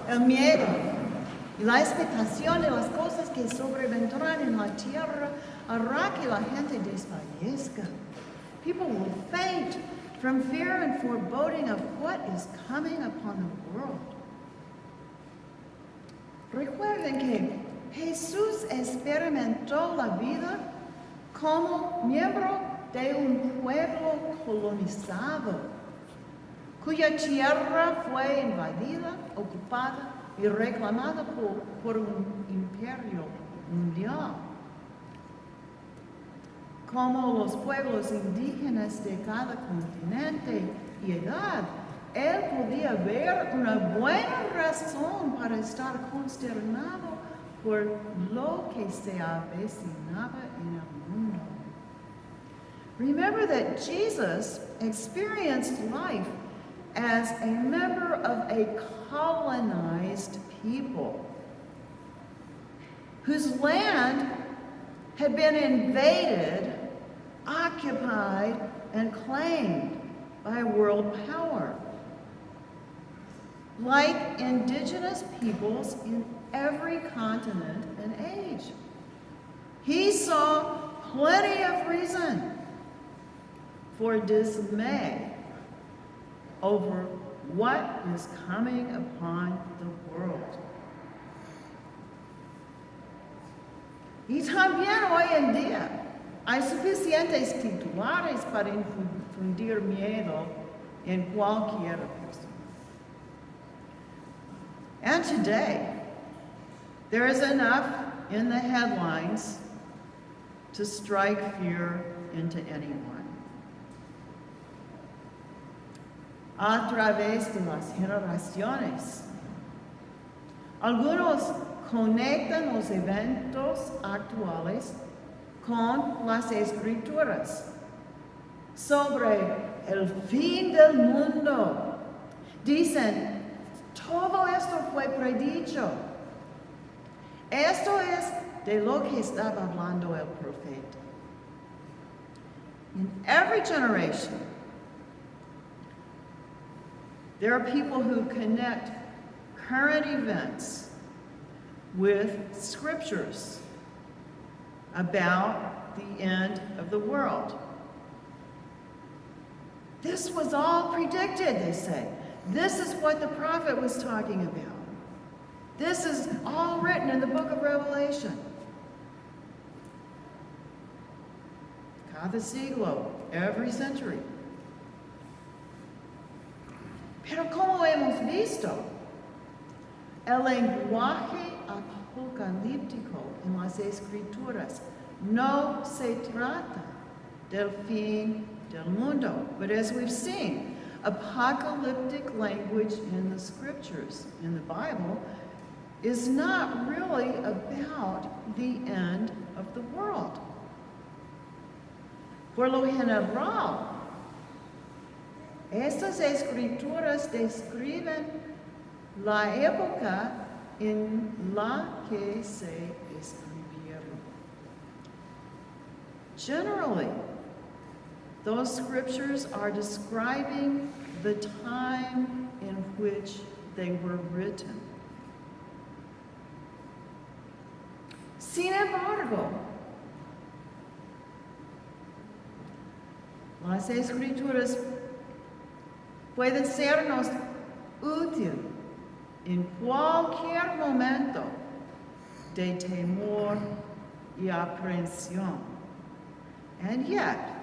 el miedo y la expectación de las cosas que sobrevendrán en la tierra hará que la gente desfallezca. People will faint from fear and foreboding of what is coming upon the world. Recuerden que Jesús experimentó la vida como miembro de un pueblo colonizado, cuya tierra fue invadida, ocupada y reclamada por un imperio mundial. Como los pueblos indígenas de cada continente y edad, él podía ver una buena razón para estar consternado por lo que se avecinaba en el mundo. Remember that Jesus experienced life as a member of a colonized people whose land had been invaded, occupied, and claimed by world power. Like indigenous peoples in every continent and age, he saw plenty of reason for dismay over what is coming upon the world. Y también hoy en día hay suficientes titulares para infundir miedo en cualquier persona. And today, there is enough in the headlines to strike fear into anyone. A través de las generaciones, algunos conectan los eventos actuales con las escrituras sobre el fin del mundo. Dicen, todo esto fue predicho. Esto es de lo que estaba hablando el profeta. In every generation, there are people who connect current events with scriptures about the end of the world. This was all predicted, they say. This is what the prophet was talking about. This is all written in the book of Revelation. Cada siglo, every century. Pero como hemos visto, el lenguaje apocalíptico en las escrituras no se trata del fin del mundo. But as we've seen, apocalyptic language in the scriptures, in the Bible, is not really about the end of the world. Por lo general, estas escrituras describen la época en la que se escribieron. Generally, those scriptures are describing the time in which they were written. Sin embargo, las escrituras pueden sernos útil en cualquier momento de temor y aprensión. And yet,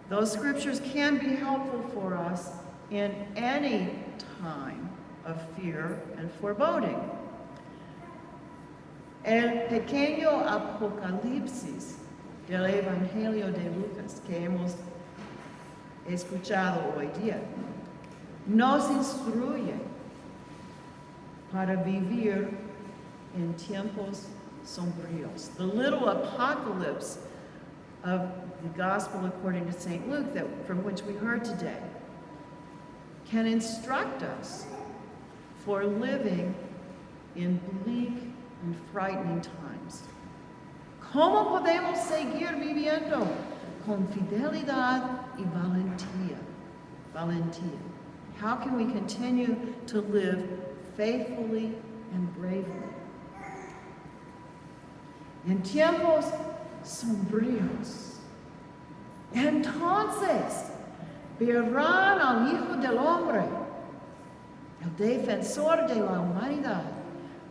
those scriptures can be helpful for us in any time of fear and foreboding. El pequeño apocalipsis del Evangelio de Lucas que hemos escuchado hoy día nos instruye para vivir en tiempos sombríos. The little apocalypse of the Gospel according to St. Luke, from which we heard today, can instruct us for living in bleak and frightening times. ¿Cómo podemos seguir viviendo con fidelidad y valentía? Valentía. How can we continue to live faithfully and bravely. En tiempos sombríos, entonces verán al Hijo del Hombre, el defensor de la humanidad,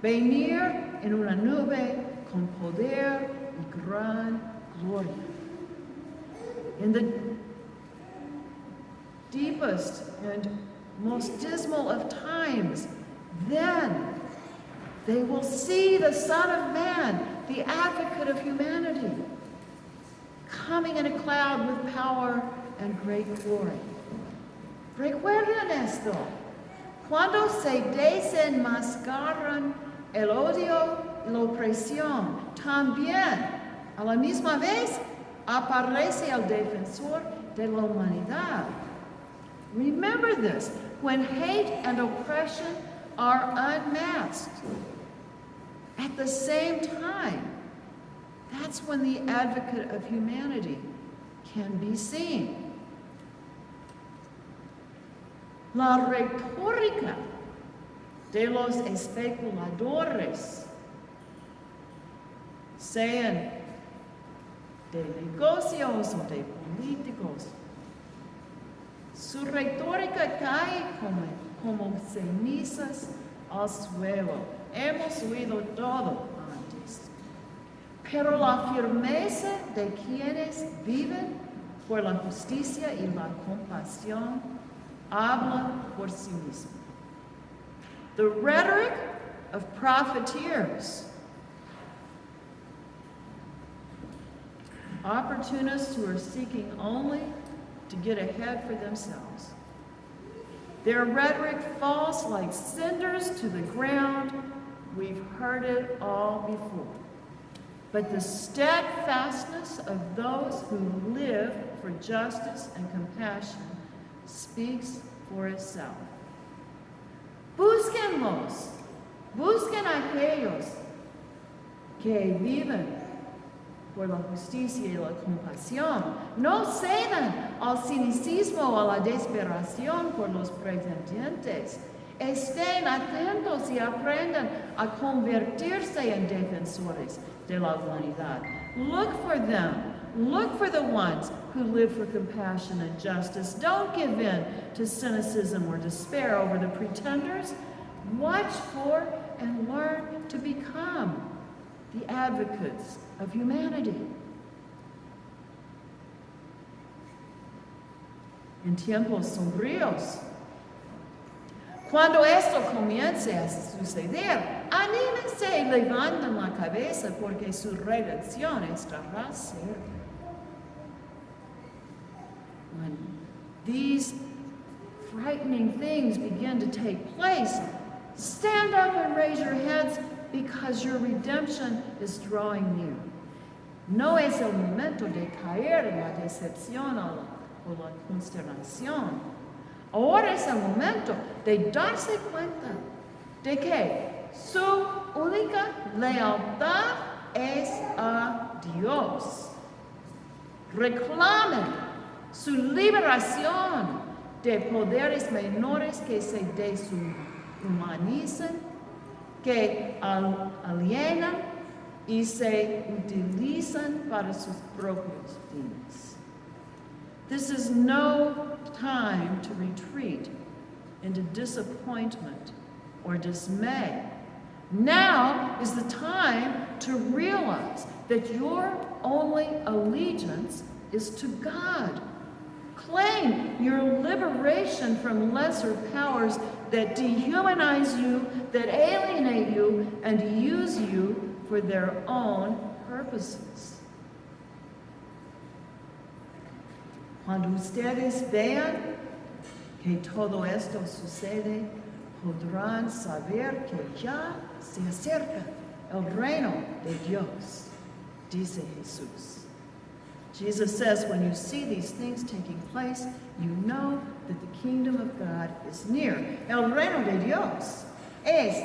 venir en una nube con poder y gran gloria. In the deepest and most dismal of times, then they will see the Son of Man, the advocate of humanity, coming in a cloud with power and great glory. Recuerden esto. Cuando se desenmascaran el odio y la opresión, también a la misma vez aparece el defensor de la humanidad. Remember this, when hate and oppression are unmasked, at the same time, that's when the advocate of humanity can be seen. La retórica de los especuladores, sean de negocios o de políticos, su retórica cae como cenizas al suelo. Hemos oído todo antes. Pero la firmeza de quienes viven por la justicia y la compasión habla por sí misma. The rhetoric of profiteers, opportunists who are seeking only to get ahead for themselves. Their rhetoric falls like cinders to the ground. We've heard it all before. But the steadfastness of those who live for justice and compassion speaks for itself. Búsquenlos, busquen a aquellos que viven por la justicia y la compasión. No cedan al cynicismo o a la desesperación por los pretendientes. Estén atentos y aprendan a convertirse en defensores de la humanidad. Look for them. Look for the ones who live for compassion and justice. Don't give in to cynicism or despair over the pretenders. Watch for and learn to become the advocates of humanity. En tiempos sombríos, cuando esto comience a suceder, anímense y levanten la cabeza porque su redención estará cerca. When these frightening things begin to take place, stand up and raise your heads because your redemption is drawing near. No es el momento de caer en la decepción o la consternación. Ahora es el momento de darse cuenta de que su única lealtad es a Dios. Reclamen su liberación de poderes menores que se deshumanizan, que alienan y se utilizan para sus propios fines. This is no time to retreat into disappointment or dismay. Now is the time to realize that your only allegiance is to God. Claim your liberation from lesser powers that dehumanize you, that alienate you, and use you for their own purposes. Cuando ustedes vean que todo esto sucede, podrán saber que ya se acerca el reino de Dios, dice Jesús. Jesus says, when you see these things taking place, you know that the kingdom of God is near. El reino de Dios es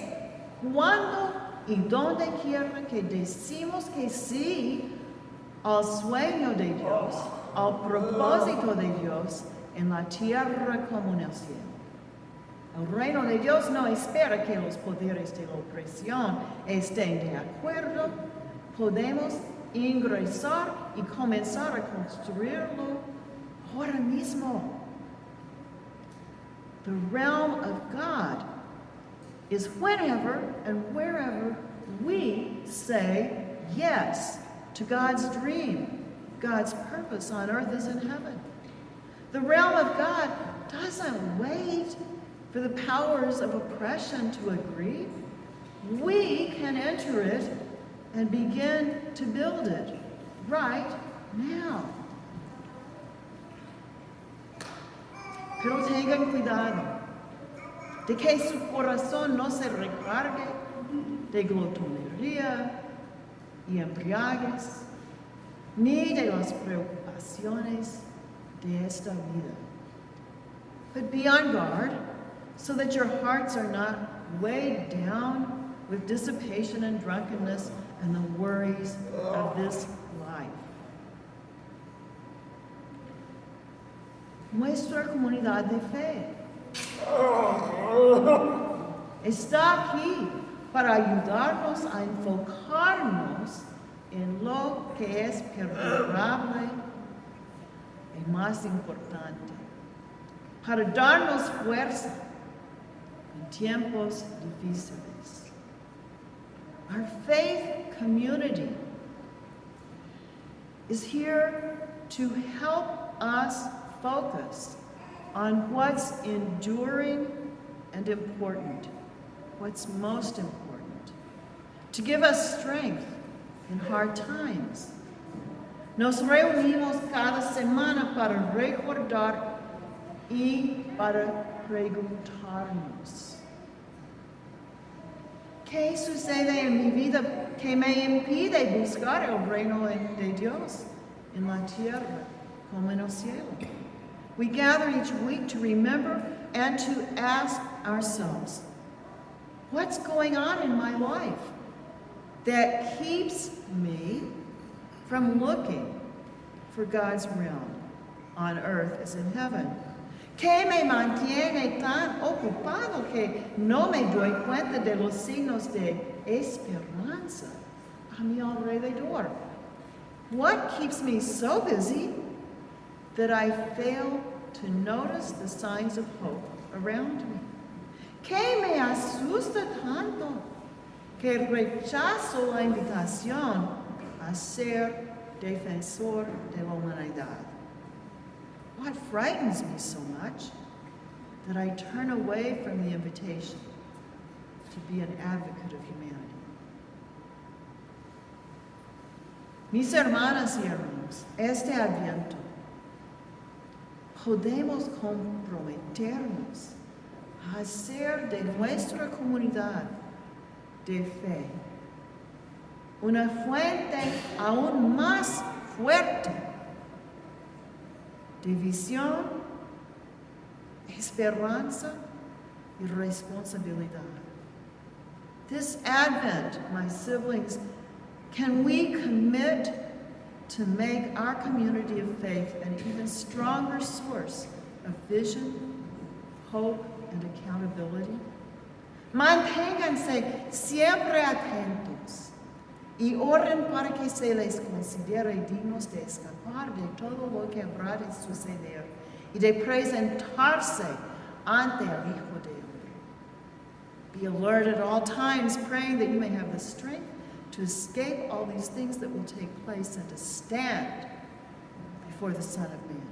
cuando y donde quiera que decimos que sí al sueño de Dios, al propósito de Dios en la tierra como en el cielo. El reino de Dios no espera que los poderes de la opresión estén de acuerdo. Podemos ingresar y comenzar a construirlo ahora mismo. The realm of God is whenever and wherever we say yes to God's dream, God's purpose on earth as in heaven. The realm of God doesn't wait for the powers of oppression to agree. We can enter it and begin to build it right now. Pero tengan cuidado de que su corazón no se recargue de glotonería y embriaguez, ni de las preocupaciones de esta vida. But be on guard so that your hearts are not weighed down with dissipation and drunkenness and the worries of this life. Nuestra comunidad de fe está aquí para ayudarnos a enfocarnos en lo que es perdurable y más importante, para darnos fuerza en tiempos difíciles. Our faith community is here to help us focus on what's enduring and important, what's most important, to give us strength in hard times. Nos reunimos cada semana para recordar y para preguntarnos: ¿qué sucede en mi vida que me impide buscar el reino de Dios en la tierra como en el cielo? We gather each week to remember and to ask ourselves, what's going on in my life that keeps me from looking for God's realm on earth as in heaven? ¿Qué me mantiene tan ocupado que no me doy cuenta de los signos de esperanza a mi alrededor? What keeps me so busy that I fail to notice the signs of hope around me? ¿Qué me asusta tanto que rechazo la invitación a ser defensor de la humanidad? What frightens me so much that I turn away from the invitation to be an advocate of humanity? Mis hermanas y hermanos, este Adviento podemos comprometernos a hacer de nuestra comunidad de fe una fuente aún más fuerte de visión, esperanza y responsabilidad. This Advent, my siblings, can we commit to make our community of faith an even stronger source of vision, hope, and accountability? Manténganse siempre atentos y oren para que se les considere dignos de escapar de todo lo que habrá de suceder y de presentarse ante el Hijo de Hombre. Be alert at all times, praying that you may have the strength to escape all these things that will take place and to stand before the Son of Man.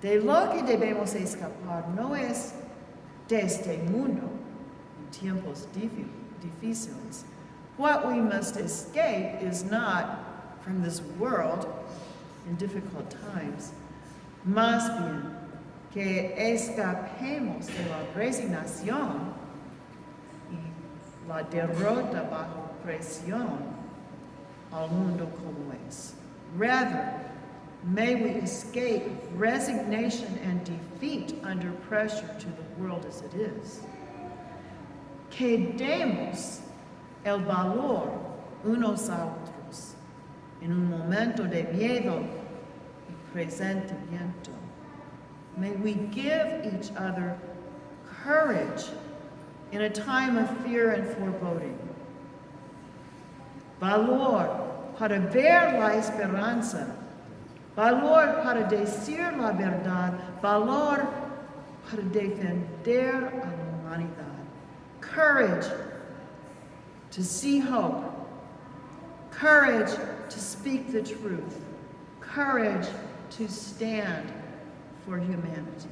De lo que debemos escapar no es de este mundo en tiempos difíciles. What we must escape is not from this world in difficult times, más bien que escapemos de la resignación y la derrota bajo presión al mundo como es. Rather, may we escape resignation and defeat under pressure to the world as it is. Que demos el valor unos a otros en un momento de miedo y presentimiento. May we give each other courage in a time of fear and foreboding. Valor para ver la esperanza. Valor para decir la verdad. Valor para defender a la humanidad. Courage to see hope. Courage to speak the truth. Courage to stand for humanity.